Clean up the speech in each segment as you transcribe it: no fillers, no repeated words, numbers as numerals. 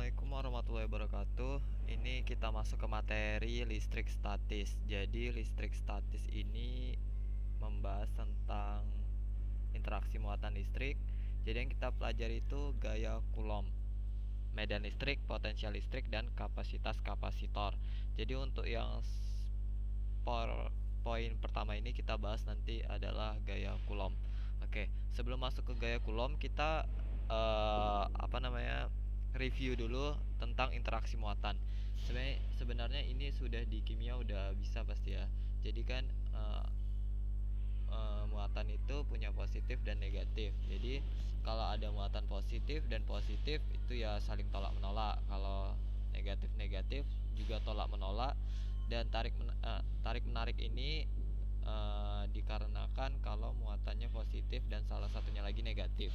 Assalamualaikum warahmatullahi wabarakatuh. Ini kita masuk ke materi listrik statis. Jadi listrik statis ini membahas tentang interaksi muatan listrik. Jadi yang kita pelajari itu gaya Coulomb, medan listrik, potensial listrik, dan kapasitas kapasitor. Jadi untuk yang poin pertama ini kita bahas nanti adalah gaya Coulomb. Oke, sebelum masuk ke gaya Coulomb kita review dulu tentang interaksi muatan. Sebenarnya ini sudah di kimia udah bisa pasti ya. Jadi kan muatan itu punya positif dan negatif. Jadi kalau ada muatan positif dan positif itu ya saling tolak menolak. Kalau negatif negatif juga tolak menolak. Dan tarik menarik ini dikarenakan kalau muatannya positif dan salah satunya lagi negatif.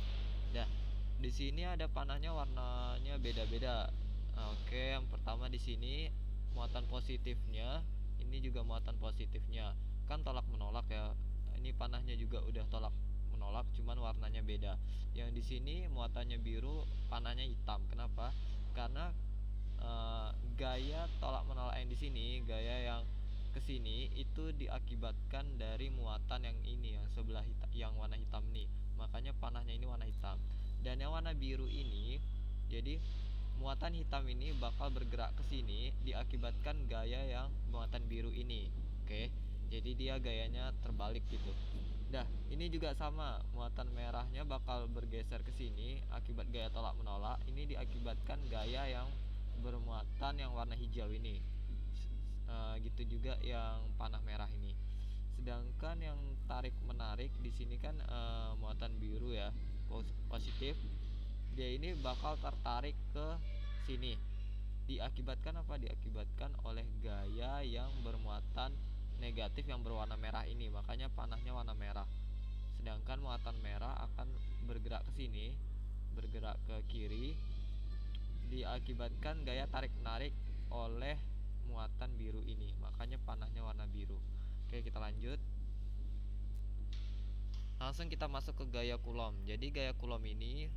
Nah, di sini ada panahnya warnanya beda-beda. Oke, yang pertama di sini muatan positifnya, ini juga muatan positifnya. Kan tolak menolak ya. Ini panahnya juga udah tolak menolak, cuman warnanya beda. Yang di sini muatannya biru, panahnya hitam. Kenapa? Karena gaya tolak menolak yang di sini, gaya yang kesini itu diakibatkan dari muatan yang ini, yang sebelah hitam, yang warna hitam nih. Makanya panahnya ini warna hitam. Dan yang warna biru ini, jadi muatan hitam ini bakal bergerak ke sini diakibatkan gaya yang muatan biru ini. Oke, jadi dia gayanya terbalik gitu. Nah, ini juga sama, muatan merahnya bakal bergeser ke sini akibat gaya tolak menolak. Ini diakibatkan gaya yang bermuatan yang warna hijau ini. Gitu juga yang panah merah ini. Sedangkan yang tarik menarik di sini kan muatan biru ya, positif. Dia ini bakal tertarik ke sini. Diakibatkan apa? Diakibatkan oleh gaya yang bermuatan negatif yang berwarna merah ini. Makanya panahnya warna merah. Sedangkan muatan merah akan bergerak ke sini, bergerak ke kiri, diakibatkan gaya tarik menarik oleh muatan biru ini. Makanya panahnya warna biru. Oke, kita lanjut. Langsung kita masuk ke gaya Coulomb. Jadi gaya Coulomb ini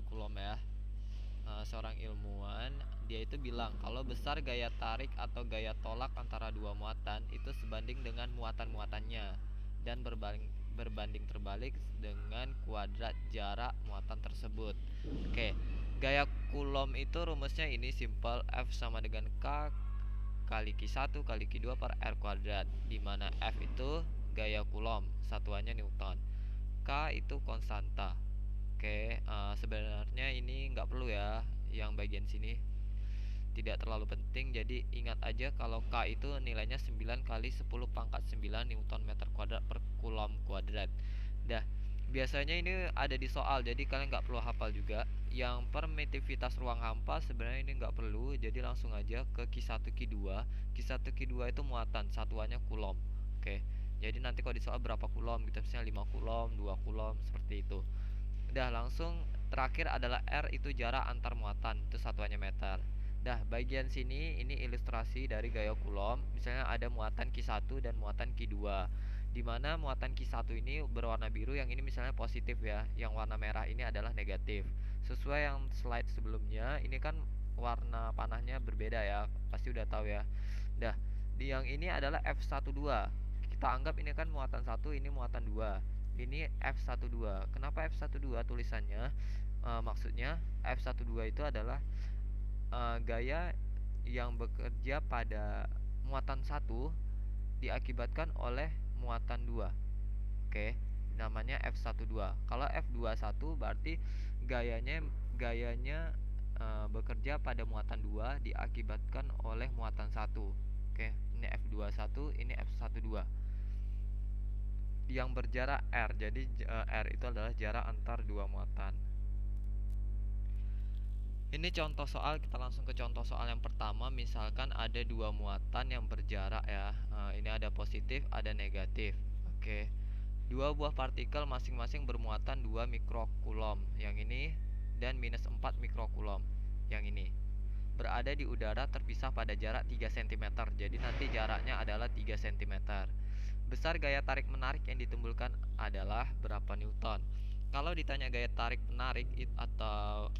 Coulomb ya. Seorang ilmuwan, dia itu bilang kalau besar gaya tarik atau gaya tolak antara dua muatan itu sebanding dengan muatan-muatannya dan berbanding terbalik dengan kuadrat jarak muatan tersebut. Oke, gaya Coulomb itu rumusnya ini simple, F sama dengan K kali Q1 kali Q2 per R kuadrat, di mana F itu gaya Coulomb, satuannya Newton. K itu konstanta. Oke, sebenarnya ini nggak perlu ya, yang bagian sini tidak terlalu penting. Jadi ingat aja kalau K itu nilainya 9 kali 10 pangkat 9 Newton meter kuadrat per Coulomb kuadrat. Dah, biasanya ini ada di soal, jadi kalian nggak perlu hafal juga. Yang permitivitas ruang hampa sebenarnya ini nggak perlu, jadi langsung aja ke Q1 Q2. Q1 Q2 itu muatan, satuannya Coulomb. Oke, jadi nanti kalau di soal berapa Coulomb gitu, misalnya 5 Coulomb, 2 Coulomb, seperti itu. Udah, langsung terakhir adalah R itu jarak antar muatan, itu satuannya meter. Dah, bagian sini ini ilustrasi dari gaya Coulomb. Misalnya ada muatan Q1 dan muatan Q2. Di mana muatan Q1 ini berwarna biru, yang ini misalnya positif ya. Yang warna merah ini adalah negatif. Sesuai yang slide sebelumnya, ini kan warna panahnya berbeda ya. Pasti udah tahu ya. Dah, di yang ini adalah F12. Kita anggap ini kan muatan 1, ini muatan 2. Ini F12. Kenapa F12 tulisannya? Maksudnya F12 itu adalah gaya yang bekerja pada muatan 1 diakibatkan oleh muatan 2. Oke, namanya F12. Kalau F21 berarti gayanya bekerja pada muatan 2 diakibatkan oleh muatan 1. Oke, ini F21, ini F12 yang berjarak R. Jadi R itu adalah jarak antar dua muatan. Ini contoh soal, kita langsung ke contoh soal yang pertama. Misalkan ada dua muatan yang berjarak ya. Ini ada positif, ada negatif. Oke. Dua buah partikel masing-masing bermuatan 2 mikrocoulomb yang ini, dan minus 4 mikrocoulomb yang ini. Berada di udara terpisah pada jarak 3 cm. Jadi nanti jaraknya adalah 3 cm. Besar gaya tarik menarik yang ditimbulkan adalah berapa Newton? Kalau ditanya gaya tarik menarik atau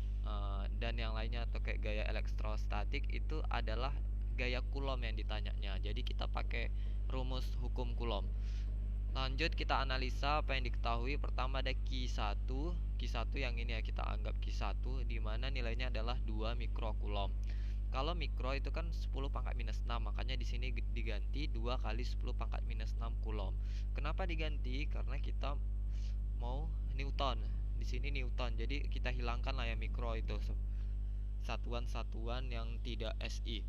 dan yang lainnya atau kayak gaya elektrostatik itu adalah gaya Coulomb yang ditanyanya. Jadi kita pakai rumus hukum Coulomb. Lanjut kita analisa apa yang diketahui. Pertama ada Q1. Q1 yang ini ya kita anggap Q1 di mana nilainya adalah 2 mikrocoulomb. Kalau mikro itu kan 10 pangkat minus 6, makanya di sini diganti 2 kali 10 pangkat minus 6 coulomb. Kenapa diganti? Karena kita mau Newton. Di sini Newton. Jadi kita hilangkan lah ya mikro itu. Satuan-satuan yang tidak SI.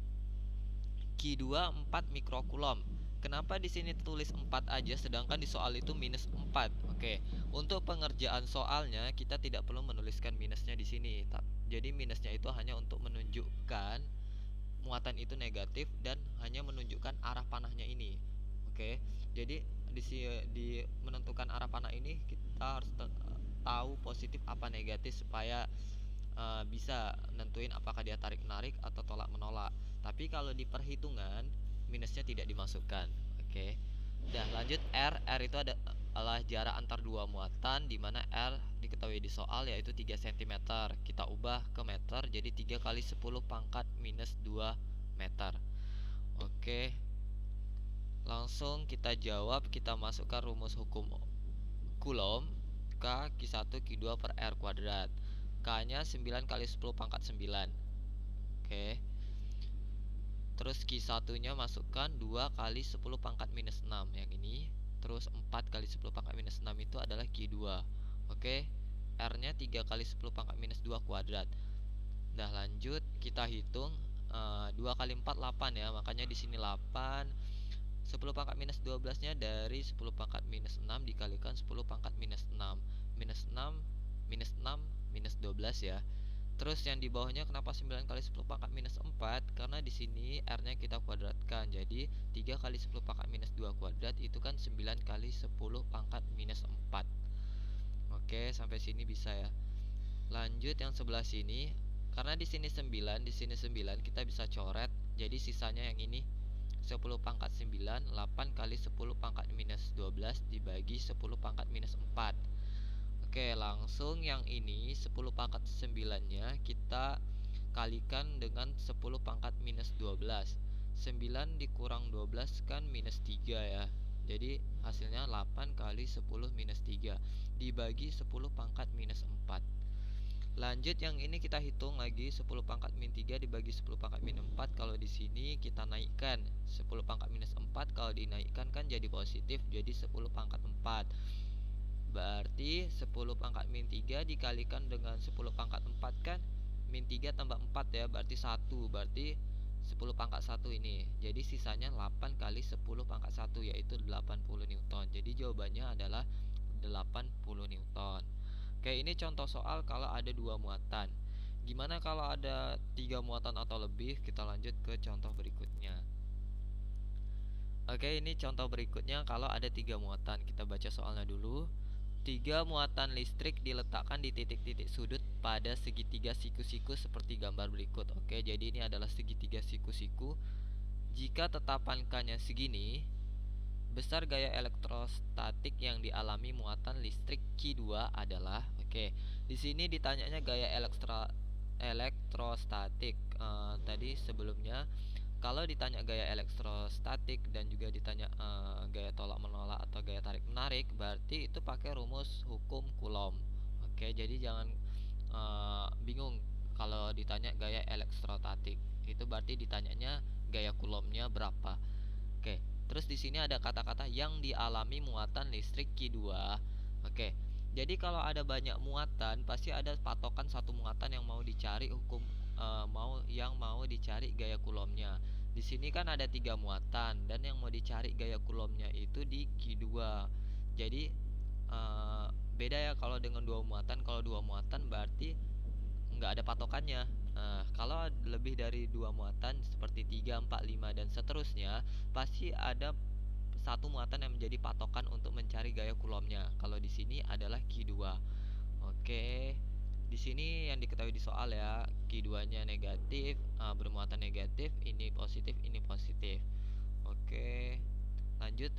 Q2 4 mikrocoulomb. Kenapa di sini tulis 4 aja sedangkan di soal itu minus 4? Oke. Untuk pengerjaan soalnya kita tidak perlu menuliskan minusnya di sini. Jadi minusnya itu hanya untuk menunjukkan muatan itu negatif dan hanya menunjukkan arah panahnya ini. Oke. Jadi di menentukan arah panah ini kita harus tahu positif apa negatif supaya bisa nentuin apakah dia tarik menarik atau tolak menolak. Tapi kalau di perhitungan minusnya tidak dimasukkan. Oke. Dah lanjut R itu adalah jarak antar dua muatan di mana R diketahui di soal yaitu 3 cm. Kita ubah ke meter jadi 3 kali 10 pangkat minus 2 meter. Oke. Langsung kita jawab, kita masukkan rumus hukum Coulomb. K Q1 Q2 per R kuadrat. K nya 9 kali 10 pangkat 9. Oke. Terus Q1 nya masukkan 2 kali 10 pangkat minus 6 yang ini. Terus 4 kali 10 pangkat minus 6 itu adalah Q2. Oke. R nya 3 kali 10 pangkat minus 2 kuadrat. Dah lanjut kita hitung 2 kali 4 8 ya. Makanya di sini 8. 10 pangkat minus 12 nya dari 10 pangkat minus 6 dikalikan 10 pangkat minus 6. Minus 6 minus 6 minus 12 ya. Terus yang di bawahnya kenapa 9 kali 10 pangkat minus 4? Karena di sini R nya kita kuadratkan. Jadi 3 kali 10 pangkat minus 2 kuadrat itu kan 9 kali 10 pangkat minus 4. Oke, sampai sini bisa ya. Lanjut yang sebelah sini. Karena di sini 9, di sini 9 kita bisa coret. Jadi sisanya yang ini 10 pangkat 9, 8 kali 10 pangkat minus 12 dibagi 10 pangkat minus 4. Oke, langsung yang ini 10 pangkat 9-nya kita kalikan dengan 10 pangkat minus 12. 9 dikurang 12 kan minus 3 ya. Jadi hasilnya 8 kali 10 minus 3 dibagi 10 pangkat minus 4. Lanjut yang ini kita hitung lagi 10 pangkat min 3 dibagi 10 pangkat min 4. Kalau di sini kita naikkan 10 pangkat minus 4, kalau dinaikkan kan jadi positif, jadi 10 pangkat 4. Berarti 10 pangkat min 3 dikalikan dengan 10 pangkat 4 kan min 3 tambah 4 ya, berarti 1. Berarti 10 pangkat 1 ini. Jadi sisanya 8 kali 10 pangkat 1 yaitu 80 Newton. Jadi jawabannya adalah 80 Newton. Oke, ini contoh soal kalau ada 2 muatan. Gimana kalau ada 3 muatan atau lebih? Kita lanjut ke contoh berikutnya. Oke, ini contoh berikutnya kalau ada 3 muatan. Kita baca soalnya dulu. 3 muatan listrik diletakkan di titik-titik sudut pada segitiga siku-siku seperti gambar berikut. Oke, jadi ini adalah segitiga siku-siku. Jika tetapan K-nya segini, besar gaya elektrostatik yang dialami muatan listrik Q2 adalah. Oke, di sini ditanyanya gaya elektrostatik. Tadi sebelumnya kalau ditanya gaya elektrostatik dan juga ditanya gaya tolak menolak atau gaya tarik menarik, berarti itu pakai rumus hukum Coulomb. Oke, jadi jangan bingung kalau ditanya gaya elektrostatik. Itu berarti ditanyanya gaya Coulombnya berapa. Oke, terus di sini ada kata-kata yang dialami muatan listrik Q2. Oke, jadi kalau ada banyak muatan pasti ada patokan satu muatan yang mau dicari hukum yang mau dicari gaya Coulombnya. Di sini kan ada 3 muatan dan yang mau dicari gaya Coulombnya itu di Q2. Jadi beda ya kalau dengan 2 muatan. Kalau 2 muatan berarti nggak ada patokannya. Kalau lebih dari 2 muatan seperti 3, 4, 5 dan seterusnya, pasti ada satu muatan yang menjadi patokan untuk mencari gaya Coulombnya. Kalau di sini adalah Q2. Oke. Di sini yang diketahui di soal ya, Q2-nya negatif, bermuatan negatif, ini positif, ini positif. Oke. Lanjut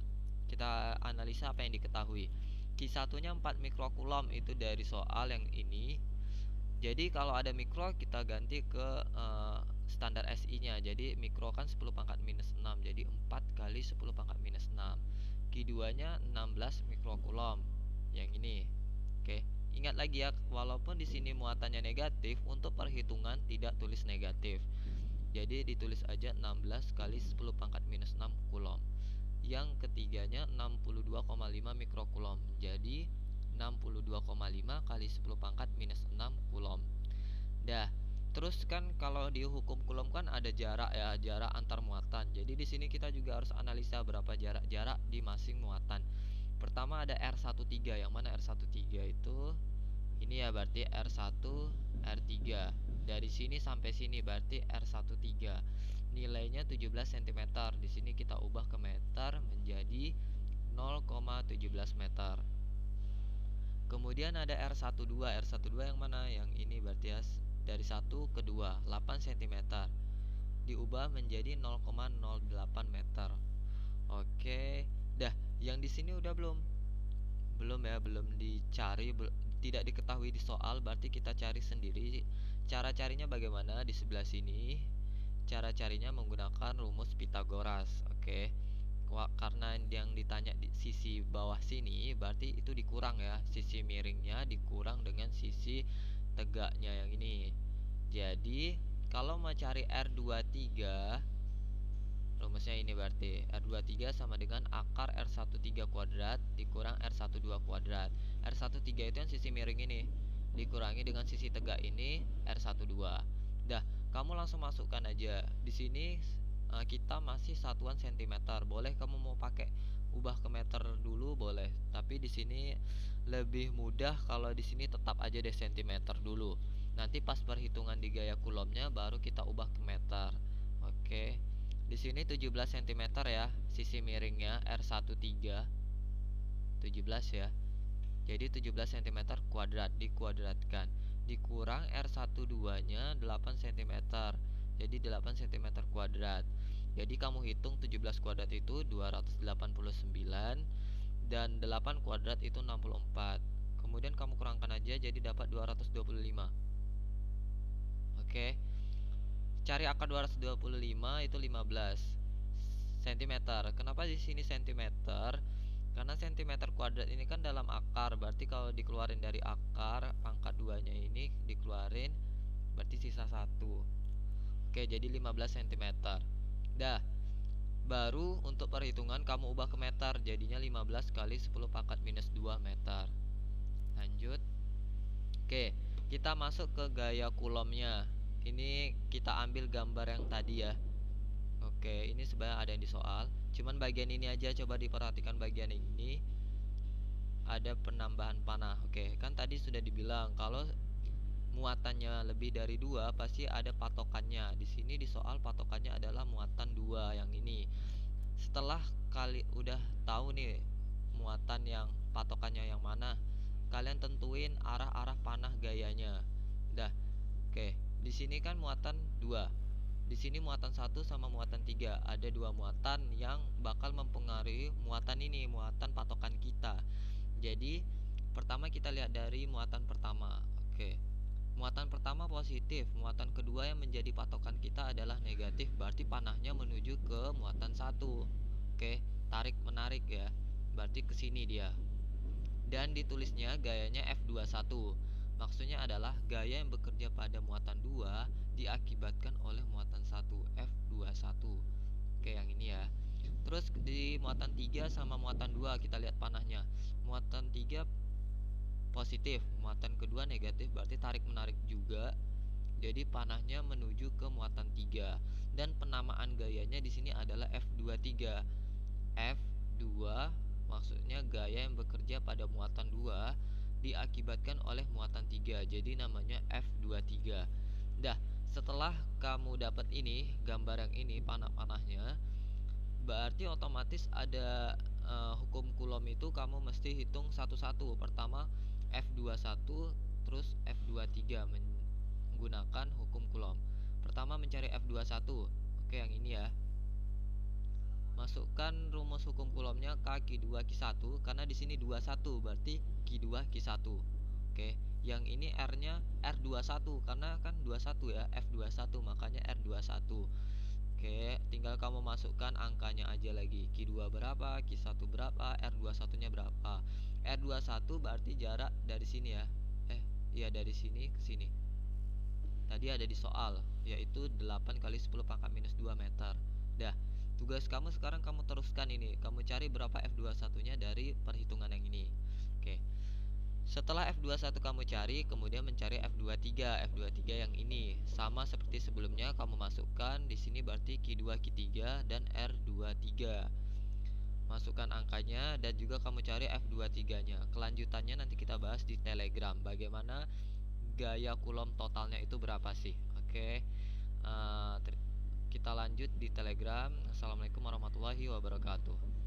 kita analisa apa yang diketahui. Q1-nya 4 mikrocoulomb itu dari soal yang ini. Jadi kalau ada mikro kita ganti ke standar SI-nya. Jadi mikro kan 10 pangkat minus 6. Jadi 4 kali 10 pangkat minus 6. Q2-nya 16 mikrokulom. Yang ini. Oke. Ingat lagi ya, walaupun di sini muatannya negatif, untuk perhitungan tidak tulis negatif. Jadi ditulis aja 16 kali 10 pangkat minus 6 kulom. Yang ketiganya 62,5 mikrokulom. Jadi 62,5 kali 10 pangkat minus 6 kulom. Dah. Terus kan kalau di hukum kulom kan ada jarak ya, jarak antar muatan. Jadi di sini kita juga harus analisa berapa jarak di masing muatan. Pertama ada R13, yang mana R13 itu ini ya, berarti R1 R3. Dari sini sampai sini berarti R13. Nilainya 17 cm. Di sini kita ubah ke meter menjadi 0,17 meter. Kemudian ada R12. R12 yang mana? Yang ini berarti ya, dari 1 ke 2, 8 cm. Diubah menjadi 0,08 meter. Oke. Dah, yang di sini udah belum? Belum ya, belum dicari, tidak diketahui di soal, berarti kita cari sendiri. Cara carinya bagaimana? Di sebelah sini. Cara carinya menggunakan rumus Pythagoras. Oke. Karena yang ditanya di sisi bawah sini, berarti itu dikurang ya. Sisi miringnya dikurang dengan sisi tegaknya yang ini. Jadi kalau mau cari R23, rumusnya ini berarti R23 sama dengan akar R13 kuadrat dikurang R12 kuadrat. R13 itu yang sisi miring ini dikurangi dengan sisi tegak ini R12. Dah, kamu langsung masukkan aja. Di sini kita masih satuan cm. Boleh kamu mau pakai ubah ke meter dulu boleh, tapi di sini lebih mudah kalau di sini tetap aja deh cm dulu. Nanti pas perhitungan di gaya kulomnya baru kita ubah ke meter. Oke. Di sini 17 cm ya, sisi miringnya R13 17 ya. Jadi 17 cm kuadrat dikuadratkan dikurang R12-nya 8 cm. Jadi 8 cm kuadrat. Jadi kamu hitung 17 kuadrat itu 289 dan 8 kuadrat itu 64. Kemudian kamu kurangkan aja jadi dapat 225. Oke. Cari akar 225 itu 15 cm. Kenapa di sini cm? Karena cm kuadrat ini kan dalam akar, berarti kalau dikeluarin dari akar pangkat 2-nya ini dikeluarin berarti sisa 1. Oke, jadi 15 cm. Dah. Baru untuk perhitungan kamu ubah ke meter, jadinya 15 kali 10 pangkat minus 2 meter. Lanjut. Oke, kita masuk ke gaya kulomnya. Ini kita ambil gambar yang tadi ya. Oke, ini sebenarnya ada yang di soal. Cuman bagian ini aja, coba diperhatikan bagian ini. Ada penambahan panah. Oke, kan tadi sudah dibilang kalau muatannya lebih dari 2 pasti ada patokannya. Di sini di soal patokannya adalah muatan 2 yang ini. Setelah kali udah tahu nih muatan yang patokannya yang mana, kalian tentuin arah-arah panah gayanya. Dah. Oke, di sini kan muatan 2. Di sini muatan 1 sama muatan 3. Ada 2 muatan yang bakal mempengaruhi muatan ini, muatan patokan kita. Jadi, pertama kita lihat dari muatan pertama. Oke. Muatan pertama positif, muatan kedua yang menjadi patokan kita adalah negatif, berarti panahnya menuju ke muatan 1. Oke, tarik menarik ya. Berarti ke sini dia. Dan ditulisnya gayanya F21. Maksudnya adalah gaya yang bekerja pada muatan 2 diakibatkan oleh muatan 1, F21. Oke, yang ini ya. Terus di muatan 3 sama muatan 2 kita lihat panahnya. Muatan 3 positif, muatan kedua negatif, berarti tarik menarik juga. Jadi panahnya menuju ke muatan 3 dan penamaan gayanya di sini adalah F23. F2 maksudnya gaya yang bekerja pada muatan 2 diakibatkan oleh muatan 3. Jadi namanya F23. Dah, setelah kamu dapat ini, gambar yang ini panah-panahnya, berarti otomatis ada hukum Coulomb itu kamu mesti hitung satu-satu. Pertama F21 terus F23 menggunakan hukum Coulomb. Pertama mencari F21. Oke, yang ini ya. Masukkan rumus hukum Coulombnya K Q2 Q1 karena di sini 21 berarti Q2 Q1. Oke, yang ini R-nya R21 R21 karena kan 21 ya, F21 makanya R21. Oke, tinggal kamu masukkan angkanya aja lagi. Q2 berapa, Q1 berapa, R21-nya berapa. R21 berarti jarak dari sini ya. Iya dari sini ke sini. Tadi ada di soal, yaitu 8 kali 10 pangkat minus 2 meter. Dah, tugas kamu sekarang kamu teruskan ini. Kamu cari berapa F21-nya dari perhitungan yang ini. Oke. Setelah F21 kamu cari, kemudian mencari F23. F23 yang ini sama seperti sebelumnya, kamu masukkan di sini berarti Q2, Q3 dan R23. Masukkan angkanya dan juga kamu cari F23-nya. Kelanjutannya nanti kita bahas di Telegram. Bagaimana gaya Coulomb totalnya itu berapa sih? Oke. Kita lanjut di Telegram. Assalamualaikum warahmatullahi wabarakatuh.